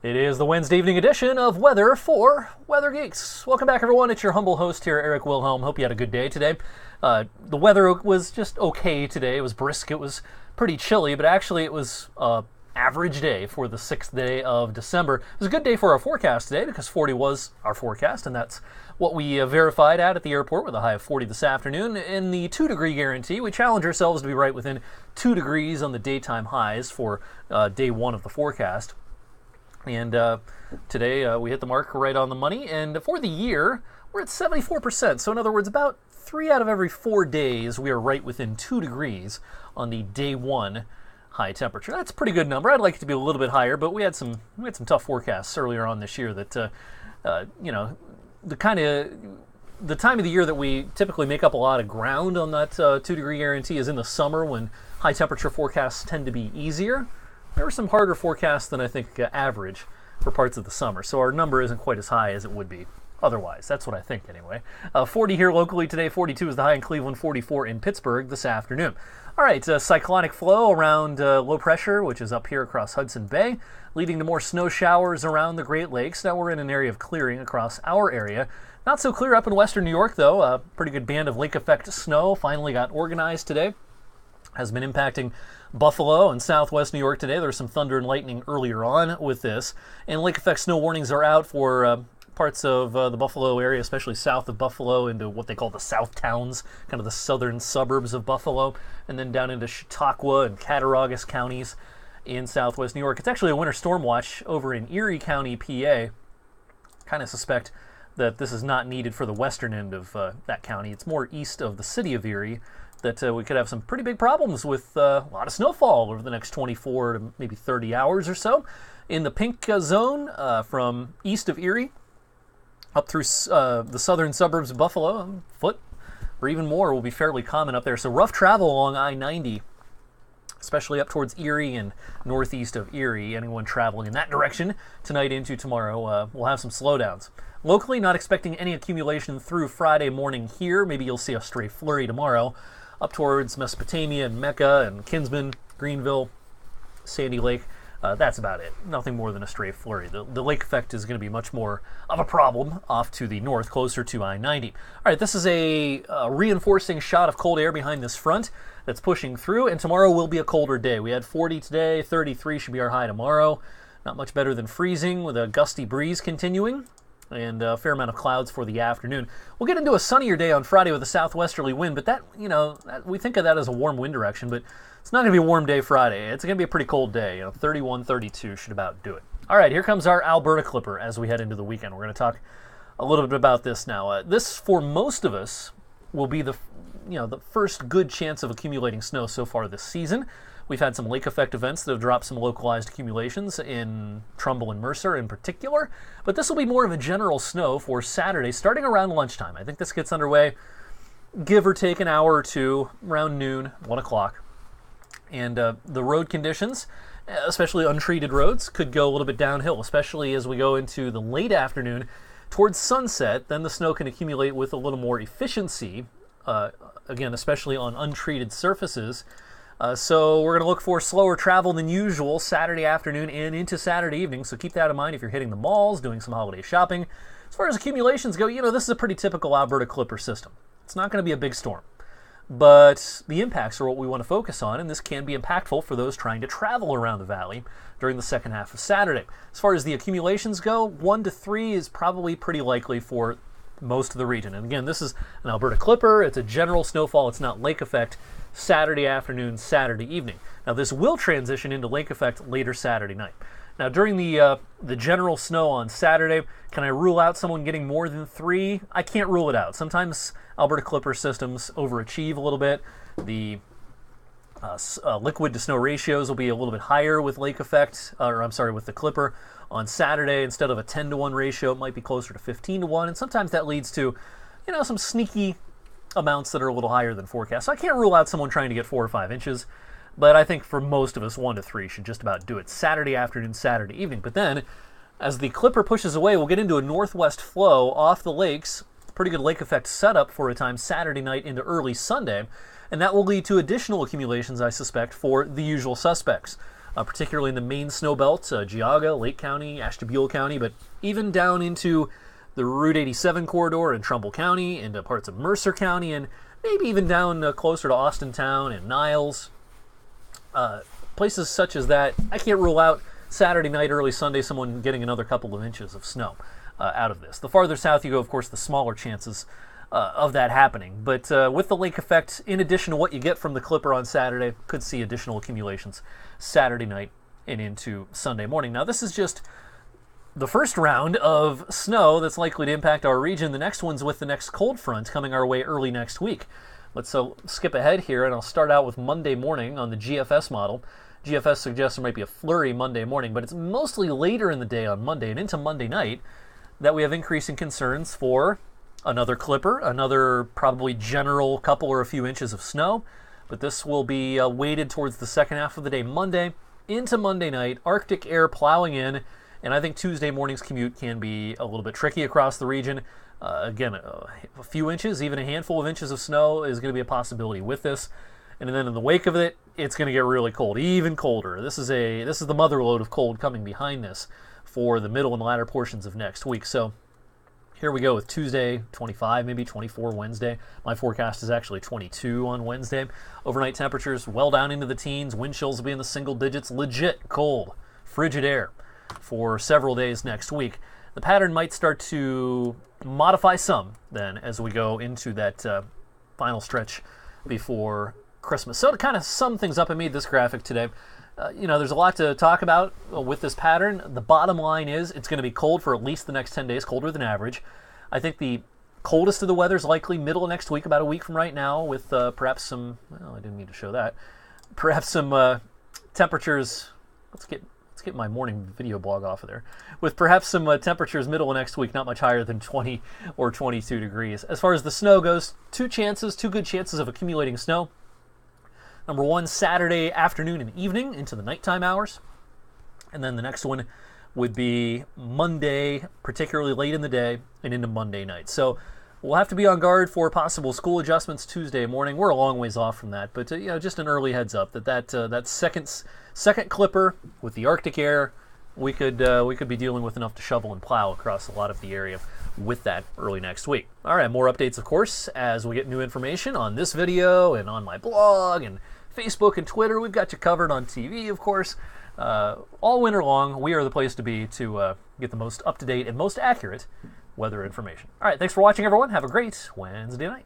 It is the Wednesday evening edition of Weather for Weather Geeks. Welcome back, everyone. It's your humble host here, Eric Wilhelm. Hope you had a good day today. The weather was just okay today. It was brisk. It was pretty chilly, but actually it was average day for the 6th day of December. It was a good day for our forecast today because 40 was our forecast, and that's what we verified at the airport with a high of 40 this afternoon. In the 2-degree guarantee, we challenge ourselves to be right within 2 degrees on the daytime highs for day one of the forecast. And today we hit the mark right on the money, and for the year, we're at 74%. So in other words, about 3 out of every 4 days, we are right within 2 degrees on the day one high temperature. That's a pretty good number. I'd like it to be a little bit higher, but we had some tough forecasts earlier on this year that, the time of the year that we typically make up a lot of ground on that 2-degree guarantee is in the summer when high temperature forecasts tend to be easier. There were some harder forecasts than I think average for parts of the summer, so our number isn't quite as high as it would be otherwise. That's what I think anyway. 40 here locally today, 42 is the high in Cleveland, 44 in Pittsburgh this afternoon. All right, cyclonic flow around low pressure, which is up here across Hudson Bay, leading to more snow showers around the Great Lakes. Now we're in an area of clearing across our area. Not so clear up in western New York, though. A pretty good band of lake effect snow finally got organized today. Has been impacting Buffalo and southwest New York today. There was some thunder and lightning earlier on with this. And lake effect snow warnings are out for parts of the Buffalo area, especially south of Buffalo into what they call the South Towns, kind of the southern suburbs of Buffalo, and then down into Chautauqua and Cattaraugus counties in southwest New York. It's actually a winter storm watch over in Erie County, PA. Kind of suspect that this is not needed for the western end of that county. It's more east of the city of Erie that we could have some pretty big problems with a lot of snowfall over the next 24 to maybe 30 hours or so. In the pink zone from east of Erie up through the southern suburbs of Buffalo, a foot or even more will be fairly common up there. So rough travel along I-90, especially up towards Erie and northeast of Erie. Anyone traveling in that direction tonight into tomorrow will have some slowdowns. Locally, not expecting any accumulation through Friday morning here. Maybe you'll see a stray flurry tomorrow up towards Mesopotamia and Mecca and Kinsman, Greenville, Sandy Lake. That's about it. Nothing more than a stray flurry. The lake effect is going to be much more of a problem off to the north, closer to I-90. All right, this is a reinforcing shot of cold air behind this front that's pushing through, and tomorrow will be a colder day. We had 40 today, 33 should be our high tomorrow. Not much better than freezing with a gusty breeze continuing, and a fair amount of clouds for the afternoon. We'll get into a sunnier day on Friday with a southwesterly wind, but that, we think of that as a warm wind direction, but it's not going to be a warm day Friday. It's going to be a pretty cold day. 31, 32 should about do it. All right, here comes our Alberta Clipper as we head into the weekend. We're going to talk a little bit about this now. This, for most of us, will be the first good chance of accumulating snow so far this season. We've had some lake effect events that have dropped some localized accumulations in Trumbull and Mercer in particular, but this will be more of a general snow for Saturday starting around lunchtime. I think this gets underway, give or take an hour or two, around noon, 1 o'clock. And the road conditions, especially untreated roads, could go a little bit downhill, especially as we go into the late afternoon towards sunset. Then the snow can accumulate with a little more efficiency, again, especially on untreated surfaces. So we're going to look for slower travel than usual Saturday afternoon and into Saturday evening, so keep that in mind if you're hitting the malls, doing some holiday shopping. As far as accumulations go, this is a pretty typical Alberta Clipper system. It's not going to be a big storm, but the impacts are what we want to focus on, and this can be impactful for those trying to travel around the valley during the second half of Saturday. As far as the accumulations go, 1 to 3 is probably pretty likely for most of the region. And again, this is an Alberta Clipper. It's a general snowfall. It's not lake effect. Saturday afternoon, Saturday evening. Now this will transition into lake effect later Saturday night. Now during the general snow on Saturday, can I rule out someone getting more than 3? I can't rule it out. Sometimes Alberta Clipper systems overachieve a little bit. The liquid to snow ratios will be a little bit higher with lake effect, with the Clipper on Saturday. Instead of a 10-to-1 ratio, it might be closer to 15-to-1, and sometimes that leads to, some sneaky amounts that are a little higher than forecast. So I can't rule out someone trying to get 4 or 5 inches, but I think for most of us, 1 to 3 should just about do it Saturday afternoon, Saturday evening. But then, as the Clipper pushes away, we'll get into a northwest flow off the lakes, pretty good lake effect setup for a time Saturday night into early Sunday, and that will lead to additional accumulations, I suspect, for the usual suspects. particularly in the main snow belt, Geauga, Lake County, Ashtabula County, but even down into the Route 87 corridor in Trumbull County, into parts of Mercer County, and maybe even down closer to Austintown and Niles. Places such as that, I can't rule out Saturday night, early Sunday, someone getting another couple of inches of snow out of this. The farther south you go, of course, the smaller chances of that happening. But with the lake effect, in addition to what you get from the Clipper on Saturday, could see additional accumulations Saturday night and into Sunday morning. Now, this is just the first round of snow that's likely to impact our region. The next one's with the next cold front coming our way early next week. Let's skip ahead here, and I'll start out with Monday morning on the GFS model. GFS suggests there might be a flurry Monday morning, but it's mostly later in the day on Monday and into Monday night that we have increasing concerns for another Clipper, another probably general couple or a few inches of snow. But this will be weighted towards the second half of the day Monday into Monday night. Arctic air plowing in, and I think Tuesday morning's commute can be a little bit tricky across the region. Again, a few inches, even a handful of inches of snow is going to be a possibility with this. And then in the wake of it, it's going to get really cold, even colder. This is the mother load of cold coming behind this for the middle and latter portions of next week. So here we go with Tuesday, 25, maybe 24 Wednesday. My forecast is actually 22 on Wednesday. Overnight temperatures well down into the teens. Wind chills will be in the single digits. Legit cold, frigid air for several days next week. The pattern might start to modify some then as we go into that final stretch before Christmas. So to kind of sum things up, I made this graphic today. There's a lot to talk about with this pattern. The bottom line is it's going to be cold for at least the next 10 days, colder than average. I think the coldest of the weather is likely middle of next week, about a week from right now, with perhaps some, well, I didn't mean to show that, perhaps some temperatures. Let's get my morning video blog off of there. With perhaps some temperatures middle of next week, not much higher than 20 or 22 degrees. As far as the snow goes, two good chances of accumulating snow. Number one, Saturday afternoon and evening into the nighttime hours. And then the next one would be Monday, particularly late in the day and into Monday night. So we'll have to be on guard for possible school adjustments Tuesday morning. We're a long ways off from that, but just an early heads up that second Clipper with the Arctic air, we could be dealing with enough to shovel and plow across a lot of the area with that early next week. All right, more updates, of course, as we get new information on this video and on my blog and Facebook and Twitter. We've got you covered on TV, of course. All winter long, we are the place to be to get the most up-to-date and most accurate weather information. All right, thanks for watching, everyone. Have a great Wednesday night.